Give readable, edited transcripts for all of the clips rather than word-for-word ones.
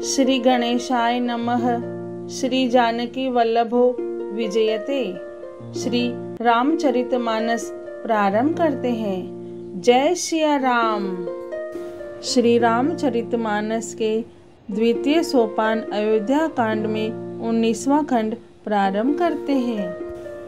श्री गणेशाय नमः। श्री जानकी वल्लभो विजयते। श्री रामचरितमानस प्रारंभ करते हैं। जय सिया राम। श्री रामचरितमानस के द्वितीय सोपान अयोध्या कांड में 19वां खंड प्रारंभ करते हैं।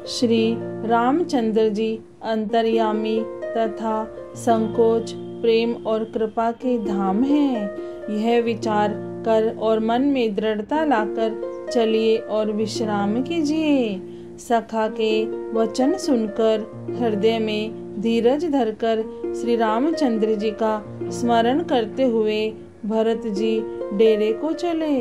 श्री रामचंद्र जी अंतर्यामी तथा संकोच, प्रेम और कृपा के धाम हैं। यह विचार कर और मन में दृढ़ता लाकर चलिए और विश्राम कीजिए। सखा के वचन सुनकर हृदय में धीरज धरकर श्री रामचंद्र जी का स्मरण करते हुए भरत जी डेरे को चले।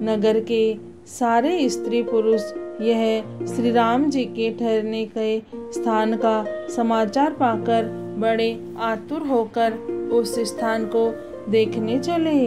नगर के सारे स्त्री पुरुष यह श्री राम जी के ठहरने के स्थान का समाचार पाकर बड़े आतुर होकर उस स्थान को देखने चले।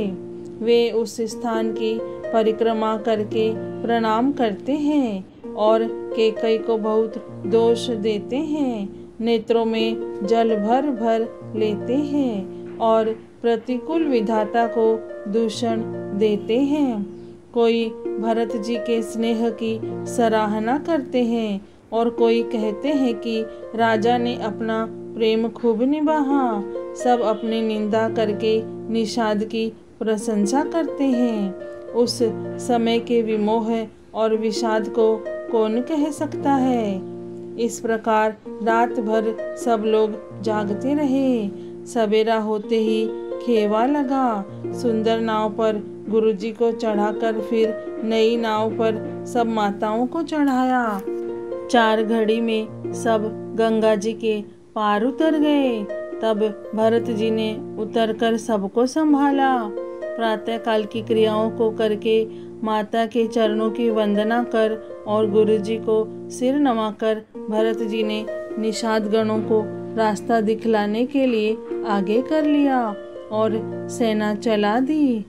वे उस स्थान की परिक्रमा करके प्रणाम करते हैं और कैकेयी को बहुत दोष देते हैं। नेत्रों में जल भर भर लेते हैं और प्रतिकूल विधाता को दूषण देते हैं। कोई भरत जी के स्नेह की सराहना करते हैं और कोई कहते हैं कि राजा ने अपना प्रेम खूब निभाया। सब अपनी निंदा करके निषाद की प्रशंसा करते हैं। उस समय के विमोह और विषाद को कौन कह सकता है। इस प्रकार रात भर सब लोग जागते रहे। सवेरा होते ही खेवा लगा। सुंदर नाव पर गुरुजी को चढ़ाकर फिर नई नाव पर सब माताओं को चढ़ाया। 4 घड़ी में सब गंगा जी के पार उतर गए। तब भरत जी ने उतरकर सबको संभाला। प्रातः काल की क्रियाओं को करके माता के चरणों की वंदना कर और गुरुजी को सिर नवाकर भरत जी ने निषाद गणों को रास्ता दिखलाने के लिए आगे कर लिया और सेना चला दी।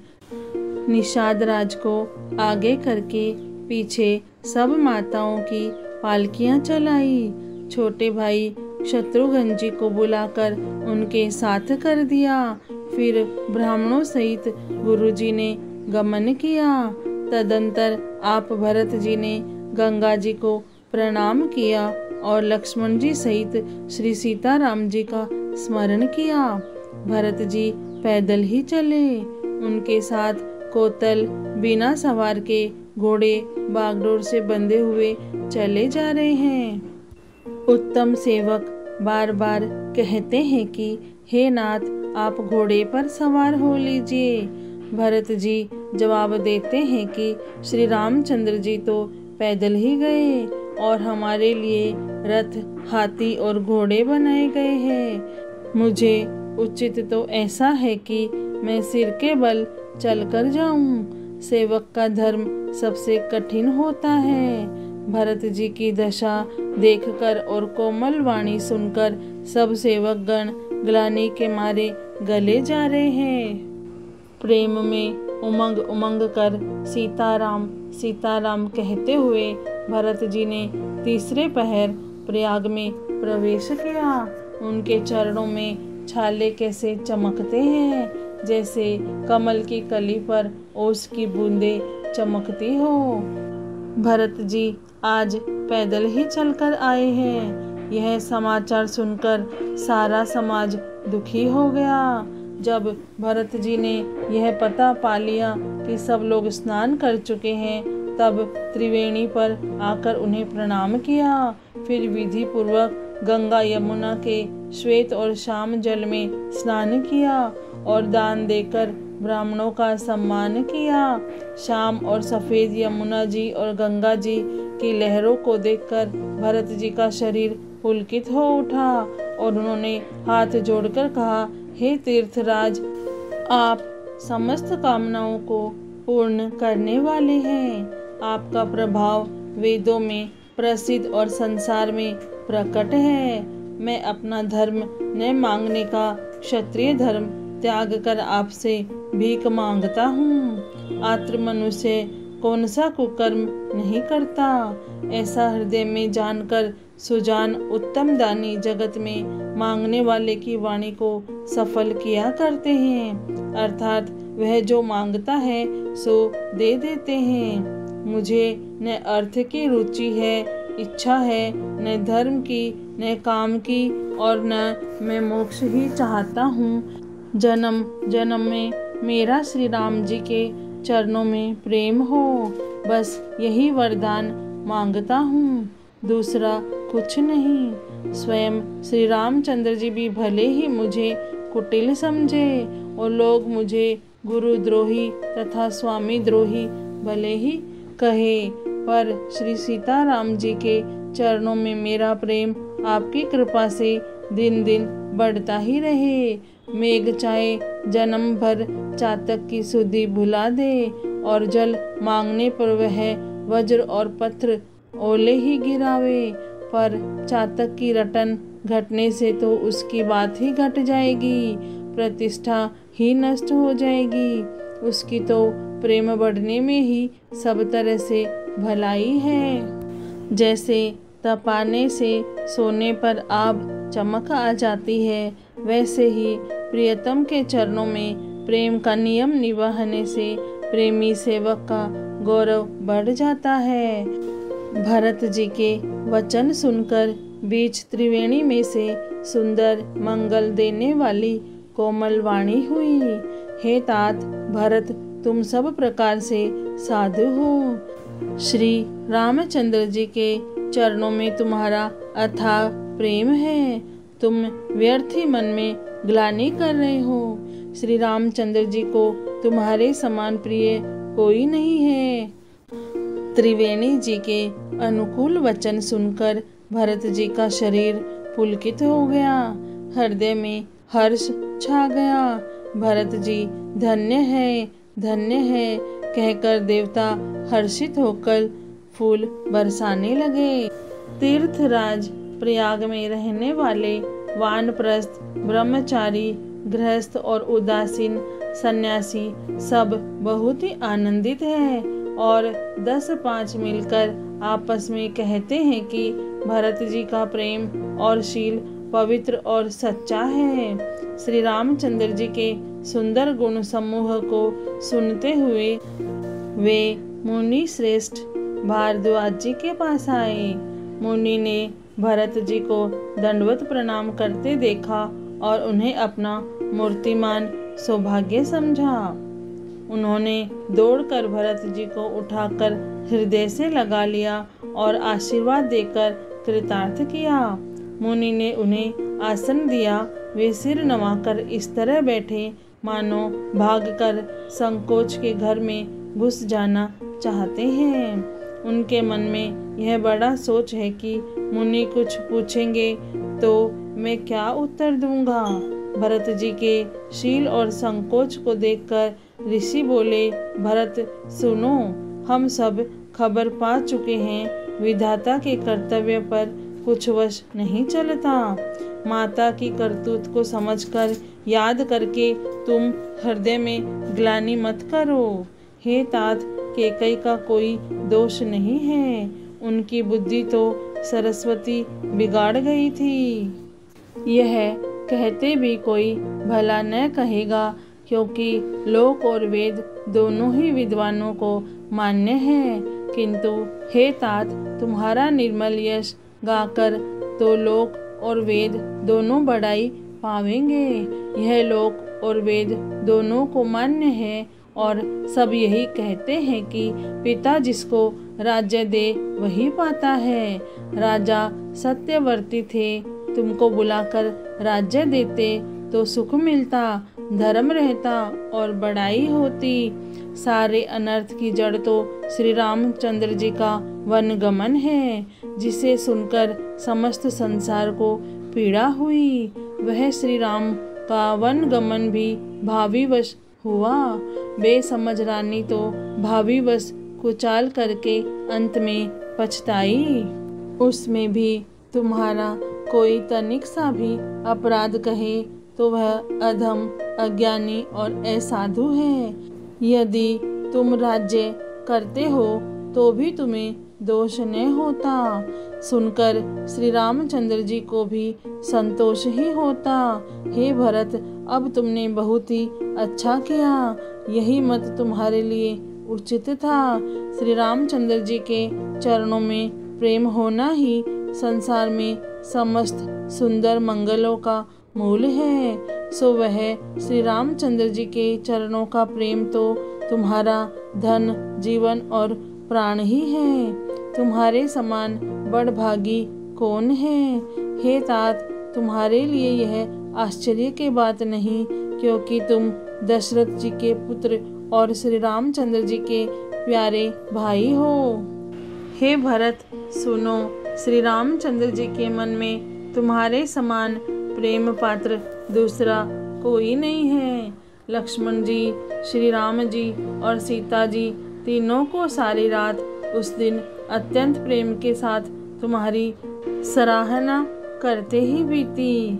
निषाद राज को आगे करके पीछे सब माताओं की पालकियां चलाई। छोटे भाई शत्रुघ्न जी को बुलाकर उनके साथ कर दिया। फिर ब्राह्मणों सहित गुरुजी ने गमन किया। तदंतर आप भरत जी ने गंगा जी को प्रणाम किया और लक्ष्मण जी सहित श्री सीताराम जी का स्मरण किया। भरत जी पैदल ही चले। उनके साथ कोतल बिना सवार के घोड़े बागडोर से बंधे हुए चले जा रहे हैं। उत्तम सेवक बार बार कहते हैं कि हे नाथ, आप घोड़े पर सवार हो लीजिए। भरत जी जवाब देते हैं कि श्री रामचंद्र जी तो पैदल ही गए और हमारे लिए रथ, हाथी और घोड़े बनाए गए हैं। मुझे उचित तो ऐसा है कि मैं सिर के बल चलकर जाऊं। सेवक का धर्म सबसे कठिन होता है। भरत जी की दशा देखकर और कोमल वाणी सुनकर सब सेवक गण ग्लानि के मारे गले जा रहे हैं। प्रेम में उमंग उमंग कर सीताराम सीताराम कहते हुए भरत जी ने तीसरे पहर प्रयाग में प्रवेश किया। उनके चरणों में छाले कैसे चमकते हैं, जैसे कमल की कली पर ओस की बूंदें चमकती हो। भरत जी आज पैदल ही चलकर आए हैं। यह समाचार सुनकर सारा समाज दुखी हो गया। जब भरत जी ने यह पता पा लिया कि सब लोग स्नान कर चुके हैं, तब त्रिवेणी पर आकर उन्हें प्रणाम किया। फिर विधि पूर्वक गंगा यमुना के श्वेत और श्याम जल में स्नान किया और दान देकर ब्राह्मणों का सम्मान किया। श्याम और सफेद यमुना जी और गंगा जी की लहरों को देखकर भरत जी का शरीर पुलकित हो उठा और उन्होंने हाथ जोड़कर कहा, हे तीर्थराज, आप समस्त कामनाओं को पूर्ण करने वाले हैं। आपका प्रभाव वेदों में प्रसिद्ध और संसार में प्रकट है। मैं अपना धर्म न मांगने का क्षत्रिय धर्म त्याग कर आपसे भीख मांगता हूँ। आत्र मनुष्य कौन सा कुकर्म नहीं करता। ऐसा हृदय में जानकर सुजान उत्तम दानी जगत में मांगने वाले की वाणी को सफल किया करते हैं। अर्थात वह जो मांगता है सो दे देते हैं। मुझे न अर्थ की रुचि है, इच्छा है, न धर्म की, न काम की, और न मैं मोक्ष ही चाहता हूँ। जन्म जन्म में मेरा श्री राम जी के चरणों में प्रेम हो, बस यही वरदान मांगता हूँ, दूसरा कुछ नहीं। स्वयं श्री रामचंद्र जी भी भले ही मुझे कुटिल समझे और लोग मुझे गुरुद्रोही तथा स्वामी द्रोही भले ही कहे, पर श्री सीताराम जी के चरणों में मेरा प्रेम आपकी कृपा से दिन दिन बढ़ता ही रहे। मेघ चाहे जन्म भर चातक की सुधि भुला दे, और जल मांगने पर वह वज्र और पत्थर ओले ही गिरावे, पर चातक की रटन घटने से तो उसकी बात ही घट जाएगी, प्रतिष्ठा ही नष्ट हो जाएगी। उसकी तो प्रेम बढ़ने में ही सब तरह से भलाई है। जैसे तपाने से सोने पर आभ चमक आ जाती है, वैसे ही प्रियतम के चरणों में प्रेम का नियम निभाने से प्रेमी सेवक का गौरव बढ़ जाता है। भरत जी के वचन सुनकर बीच त्रिवेणी में से सुंदर मंगल देने वाली कोमल वाणी हुई। हे तात भरत, तुम सब प्रकार से साधु हो। श्री रामचंद्र जी के चरणों में तुम्हारा अथाह प्रेम है। तुम व्यर्थ ही मन में ग्लानि कर रहे हो। श्री रामचंद्र जी को तुम्हारे समान प्रिय कोई नहीं है। त्रिवेणी जी के अनुकूल वचन सुनकर भरत जी का शरीर पुलकित हो गया, हृदय में हर्ष छा गया। भरत जी धन्य है, धन्य है कहकर देवता हर्षित होकर फूल बरसाने लगे। तीर्थराज प्रयाग में रहने वाले वानप्रस्थ, ब्रह्मचारी, गृहस्थ और उदासीन सन्यासी सब बहुत ही आनंदित हैं और 10-5 मिलकर आपस में कहते हैं कि भरत जी का प्रेम और शील पवित्र और सच्चा है। श्री रामचंद्र जी के सुंदर गुण समूह को सुनते हुए वे मुनि श्रेष्ठ भारद्वाज जी के पास आए। मुनि ने भरत जी को दंडवत प्रणाम करते देखा और उन्हें अपना मूर्तिमान सौभाग्य समझा। उन्होंने दौड़कर भरत जी को उठाकर हृदय से लगा लिया और आशीर्वाद देकर कृतार्थ किया। मुनि ने उन्हें आसन दिया। वे सिर नवाकर इस तरह बैठे मानो भागकर संकोच के घर में घुस जाना चाहते हैं। उनके मन में यह बड़ा सोच है कि मुनि कुछ पूछेंगे तो मैं क्या उत्तर दूंगा। भरत जी के शील और संकोच को देखकर ऋषि बोले, भरत सुनो, हम सब खबर पा चुके हैं, विधाता के कर्तव्य पर कुछ वश नहीं चलता। माता की करतूत को समझकर याद करके तुम हृदय में ग्लानि मत करो। हे तात, कैकेयी का कोई दोष नहीं है, उनकी बुद्धि तो सरस्वती बिगाड़ गई थी। यह कहते भी कोई भला न कहेगा, क्योंकि लोक और वेद दोनों ही विद्वानों को मान्य है। किंतु हे तात, तुम्हारा निर्मल यश गाकर तो लोक और वेद दोनों बड़ाई पावेंगे। यह लोक और वेद दोनों को मान्य है और सब यही कहते हैं कि पिता जिसको राज्य दे वही पाता है। राजा सत्यवर्ती थे, तुमको बुलाकर राज्य देते तो सुख मिलता, धर्म रहता और बड़ाई होती। सारे अनर्थ की जड़ तो श्री रामचंद्र जी का वनगमन है, जिसे सुनकर समस्त संसार को पीड़ा हुई। वह श्री राम का वनगमन भी भावीवश हुआ। बेसमझ रानी तो भावीवश कुचाल करके अंत में पछताई। उसमें भी तुम्हारा कोई तनिक सा भी अपराध कहे तो वह अधम, अज्ञानी और असाधु है। यदि तुम राज्य करते हो तो भी तुम्हें दोष न होता। सुनकर श्री रामचंद्र जी को भी संतोष ही होता। हे भरत, अब तुमने बहुत ही अच्छा किया, यही मत तुम्हारे लिए उचित था। श्री रामचंद्र जी के चरणों में प्रेम होना ही संसार में समस्त सुंदर मंगलों का मूल है। सो वह श्री रामचंद्र जी के चरणों का प्रेम तो तुम्हारा धन, जीवन और प्राण ही है। तुम्हारे समान बड़भागी कौन है। हे तात, तुम्हारे लिए यह आश्चर्य की बात नहीं, क्योंकि तुम दशरथ जी के पुत्र और श्री रामचंद्र जी के प्यारे भाई हो। हे भरत, सुनो, श्री रामचंद्र जी के मन में तुम्हारे समान प्रेम पात्र दूसरा कोई नहीं है। लक्ष्मण जी, श्री राम जी और सीता जी तीनों को सारी रात उस दिन अत्यंत प्रेम के साथ तुम्हारी सराहना करते ही बीती।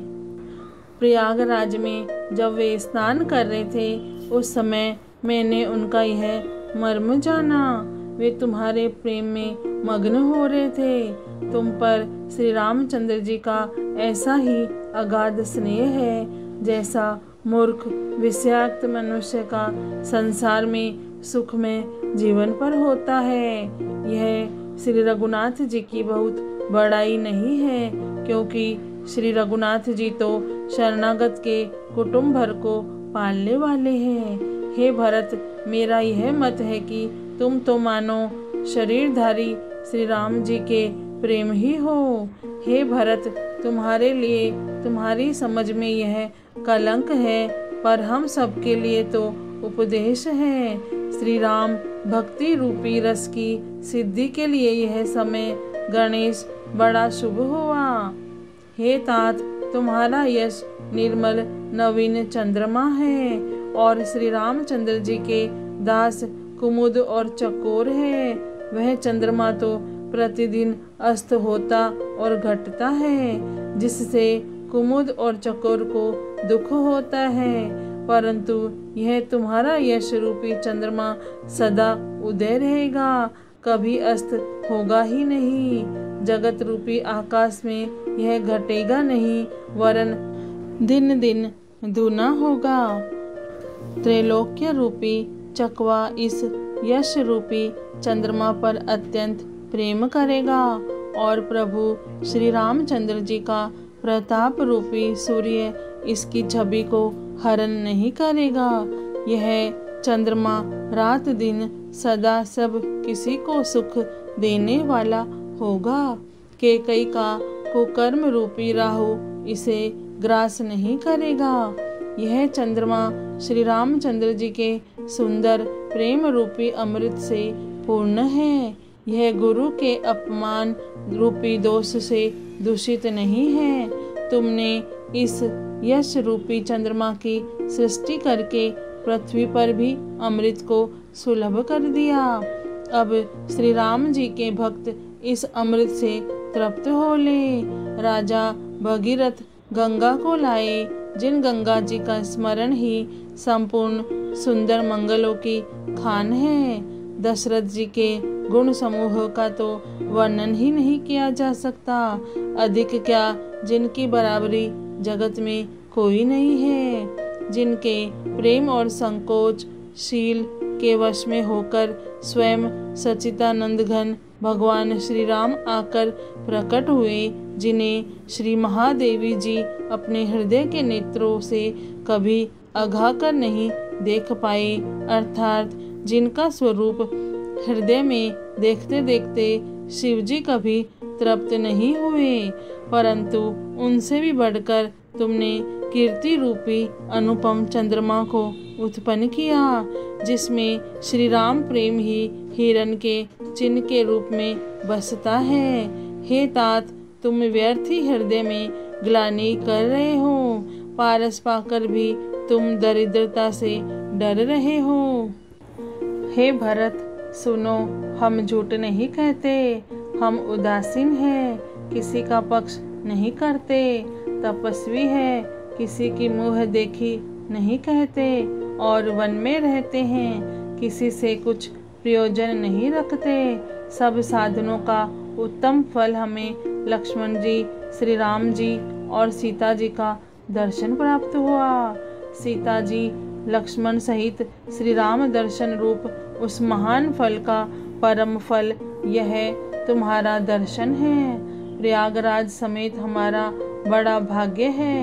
प्रयागराज में जब वे स्नान कर रहे थे, उस समय मैंने उनका यह मर्म जाना। वे तुम्हारे प्रेम में मग्न हो रहे थे। तुम पर श्री रामचंद्र जी का ऐसा ही अगाध स्नेह है, जैसा मूर्ख विषयाक्त मनुष्य का संसार में सुख में जीवन पर होता है। यह श्री रघुनाथ जी की बहुत बड़ाई नहीं है, क्योंकि श्री रघुनाथ जी तो शरणागत के कुटुंब भर को पालने वाले हैं। हे भरत, मेरा यह मत है कि तुम तो मानो शरीरधारी श्री राम जी के प्रेम ही हो। हे भरत, तुम्हारे लिए तुम्हारी समझ में यह कलंक है, पर हम सबके लिए तो उपदेश है। श्री राम भक्ति रूपी रस की सिद्धि के लिए यह समय गणेश बड़ा शुभ हुआ। हे तात, तुम्हारा यश निर्मल नवीन चंद्रमा है, और श्री रामचंद्र जी के दास कुमुद और चकोर है। वह चंद्रमा तो प्रतिदिन अस्त होता और घटता है, जिससे कुमुद और चकोर को दुख होता है, परंतु यह तुम्हारा यश रूपी चंद्रमा सदा उदय रहेगा, कभी अस्त होगा ही नहीं। जगत रूपी आकाश में यह घटेगा नहीं, वरन दिन दिन दूना होगा। त्रैलोक्य रूपी चकवा इस यश रूपी चंद्रमा पर अत्यंत प्रेम करेगा, और प्रभु श्री रामचंद्र जी का प्रताप रूपी सूर्य इसकी छवि को हरण नहीं करेगा। यह चंद्रमा रात दिन सदा सब किसी को सुख देने वाला होगा। केकई का कुकर्म रूपी राहु इसे ग्रास नहीं करेगा। यह चंद्रमा श्री रामचंद्र जी के सुंदर प्रेम रूपी अमृत से पूर्ण है। यह गुरु के अपमान रूपी दोष से दूषित नहीं है। तुमने इस यश रूपी चंद्रमा की सृष्टि करके पृथ्वी पर भी अमृत को सुलभ कर दिया। अब श्री राम जी के भक्त इस अमृत से तृप्त हो ले। राजा भगीरथ गंगा को लाए, जिन गंगा जी का स्मरण ही संपूर्ण सुंदर मंगलों की खान है। दशरथ जी के गुण समूह का तो वर्णन ही नहीं किया जा सकता। अधिक क्या, जिनकी बराबरी जगत में कोई नहीं है। जिनके प्रेम और संकोच शील के वश में होकर स्वयं सच्चिदानंद घन भगवान श्री राम आकर प्रकट हुए, जिन्हें श्री महादेवी जी अपने हृदय के नेत्रों से कभी अघा कर नहीं देख पाए, अर्थात जिनका स्वरूप हृदय में देखते देखते शिव जी कभी तृप्त नहीं हुए, परंतु उनसे भी बढ़कर तुमने कीर्ति रूपी अनुपम चंद्रमा को उत्पन्न किया, जिसमें श्री राम प्रेम ही हिरण के चिन्ह के रूप में बसता है। हे तात, तुम व्यर्थ ही हृदय में ग्लानि कर रहे हो, पारस पाकर भी तुम दरिद्रता से डर रहे हो। हे भरत, सुनो, हम झूठ नहीं कहते, हम उदासीन हैं, किसी का पक्ष नहीं करते, तपस्वी है, किसी की मुँह देखी नहीं कहते, और वन में रहते हैं, किसी से कुछ प्रयोजन नहीं रखते। सब साधनों का उत्तम फल हमें लक्ष्मण जी, श्री राम जी और सीता जी का दर्शन प्राप्त हुआ। सीता जी, लक्ष्मण सहित श्री राम दर्शन रूप उस महान फल का परम फल यह तुम्हारा दर्शन है। प्रयागराज समेत हमारा बड़ा भाग्य है।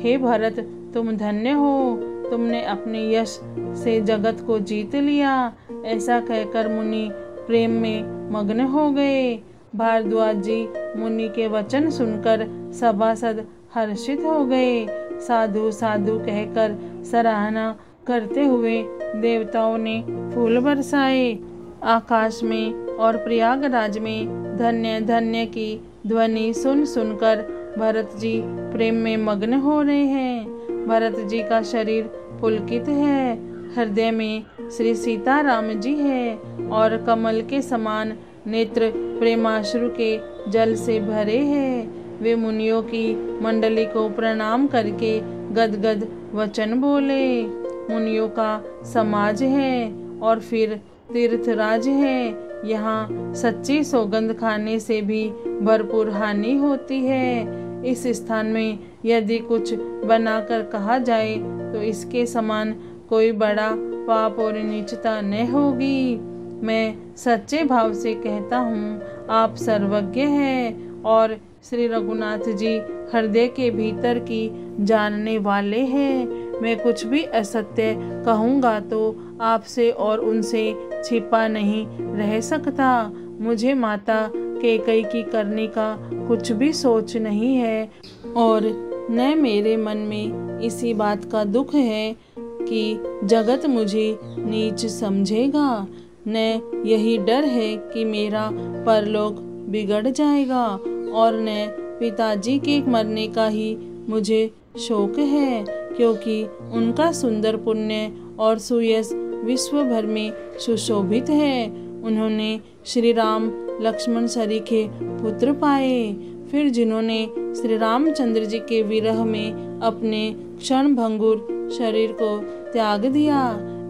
हे भरत, तुम धन्य हो, तुमने अपने यश से जगत को जीत लिया। ऐसा कहकर मुनि प्रेम में मग्न हो गए। भारद्वाज जी मुनि के वचन सुनकर सभासद हर्षित हो गए। साधु साधु कहकर सराहना करते हुए देवताओं ने फूल बरसाए। आकाश में और प्रयागराज में धन्य धन्य की ध्वनि सुन सुनकर भरत जी प्रेम में मग्न हो रहे हैं। भरत जी का शरीर पुलकित है, हृदय में श्री सीताराम जी है और कमल के समान नेत्र प्रेमाश्रु के जल से भरे हैं। वे मुनियों की मंडली को प्रणाम करके गदगद वचन बोले। मुनियों का समाज है और फिर तीर्थराज है। यहाँ सच्ची सौगंध खाने से भी भरपूर हानि होती है। इस स्थान में यदि कुछ बनाकर कहा जाए तो इसके समान कोई बड़ा पाप और नीचता न होगी। मैं सच्चे भाव से कहता हूँ, आप सर्वज्ञ हैं और श्री रघुनाथ जी हृदय के भीतर की जानने वाले हैं। मैं कुछ भी असत्य कहूँगा तो आपसे और उनसे छिपा नहीं रह सकता। मुझे माता कैकेयी की करने का कुछ भी सोच नहीं है और न मेरे मन में इसी बात का दुख है कि जगत मुझे नीच समझेगा, न यही डर है कि मेरा परलोक बिगड़ जाएगा और न पिताजी के मरने का ही मुझे शोक है, क्योंकि उनका सुंदर पुण्य और सुयश विश्व भर में सुशोभित है। उन्होंने श्री राम लक्ष्मण सरीखे पुत्र पाए, फिर जिन्होंने श्री रामचंद्र जी के विरह में अपने क्षण भंगुर शरीर को त्याग दिया।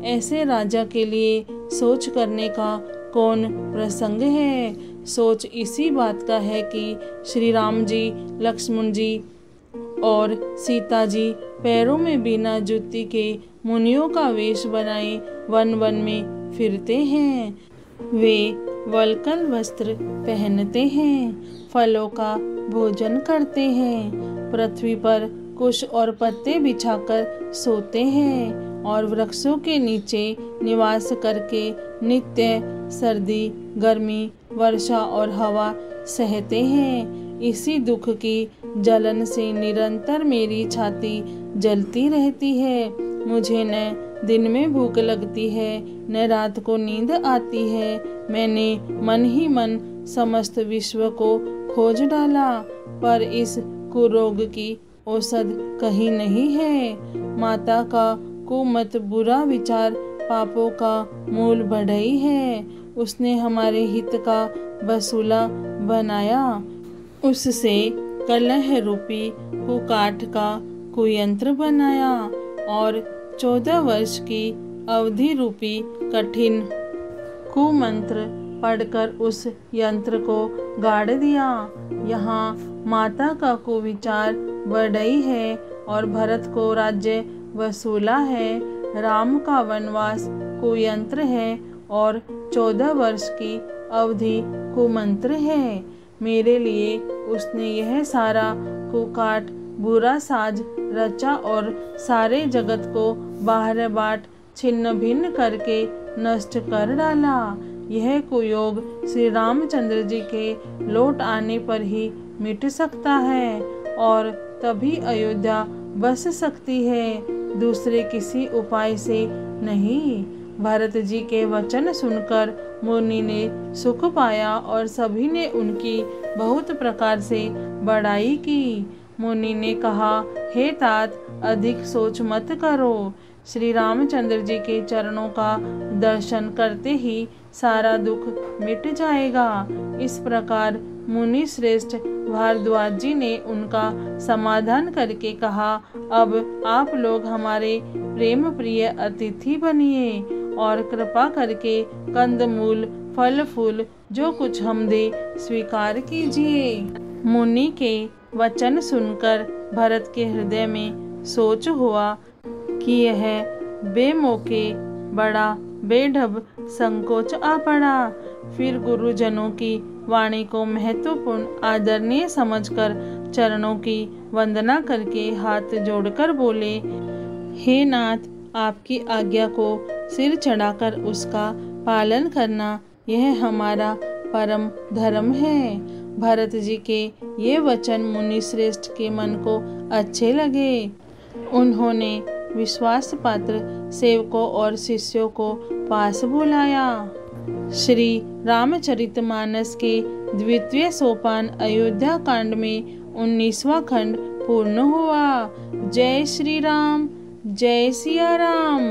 ऐसे राजा के लिए सोच करने का कौन प्रसंग है। सोच इसी बात का है कि श्री राम जी, लक्ष्मण जी और सीता जी पैरों में बिना जूती के मुनियों का वेश बनाए वन वन में फिरते हैं। वे वल्कल वस्त्र पहनते हैं, फलों का भोजन करते हैं, पृथ्वी पर कुश और पत्ते बिछाकर सोते हैं और वृक्षों के नीचे निवास करके नित्य सर्दी, गर्मी, वर्षा और हवा सहते हैं। इसी दुख की जलन से निरंतर मेरी छाती जलती रहती है। मुझे न दिन में भूख लगती है, न रात को नींद आती है। मैंने मन ही मन समस्त विश्व को खोज डाला, पर इस कुरोग की औषध कहीं नहीं है। माता का कुमत बुरा विचार पापों का मूल बढ़ई है। उसने हमारे हित का वसूला बनाया, उससे कलह रूपी कुकाठ का कुयंत्र बनाया और 14 वर्ष की अवधि रूपी कठिन कुमंत्र पढ़कर उस यंत्र को गाड़ दिया। यहाँ माता का कुविचार बढ़ई है और भरत को राज्य वसूला है। राम का वनवास कुयंत्र है और 14 वर्ष की अवधि कुमंत्र है। मेरे लिए उसने यह सारा कुकाठ बुरा साज रचा और सारे जगत को बाहर बाट छिन्न भिन्न करके नष्ट कर डाला। यह कुयोग श्री रामचंद्र जी के लौट आने पर ही मिट सकता है और तभी अयोध्या बस सकती है, दूसरे किसी उपाय से नहीं। भरत जी के वचन सुनकर मुनि ने सुख पाया और सभी ने उनकी बहुत प्रकार से बड़ाई की। मुनि ने कहा, हे तात, अधिक सोच मत करो। श्री रामचंद्र जी के चरणों का दर्शन करते ही सारा दुख मिट जाएगा। इस प्रकार मुनि श्रेष्ठ भारद्वाज जी ने उनका समाधान करके कहा, अब आप लोग हमारे प्रेम प्रिय अतिथि बनिए और कृपा करके कंदमूल फल फूल जो कुछ हम दे स्वीकार कीजिए। मुनि के वचन सुनकर भरत के हृदय में सोच हुआ कि यह बेमौके बड़ा बेढब संकोच आ पड़ा। फिर गुरुजनों की वाणी को महत्वपूर्ण आदरणीय समझकर चरणों की वंदना करके हाथ जोड़कर बोले, हे नाथ, आपकी आज्ञा को सिर चढ़ाकर उसका पालन करना यह हमारा परम धर्म है। भरत जी के ये वचन मुनि श्रेष्ठ के मन को अच्छे लगे। उन्होंने विश्वास पात्र सेवकों और शिष्यों को पास बुलाया। श्री रामचरितमानस के द्वितीय सोपान अयोध्या कांड में 19वां खंड पूर्ण हुआ। जय श्री राम, जय सिया राम।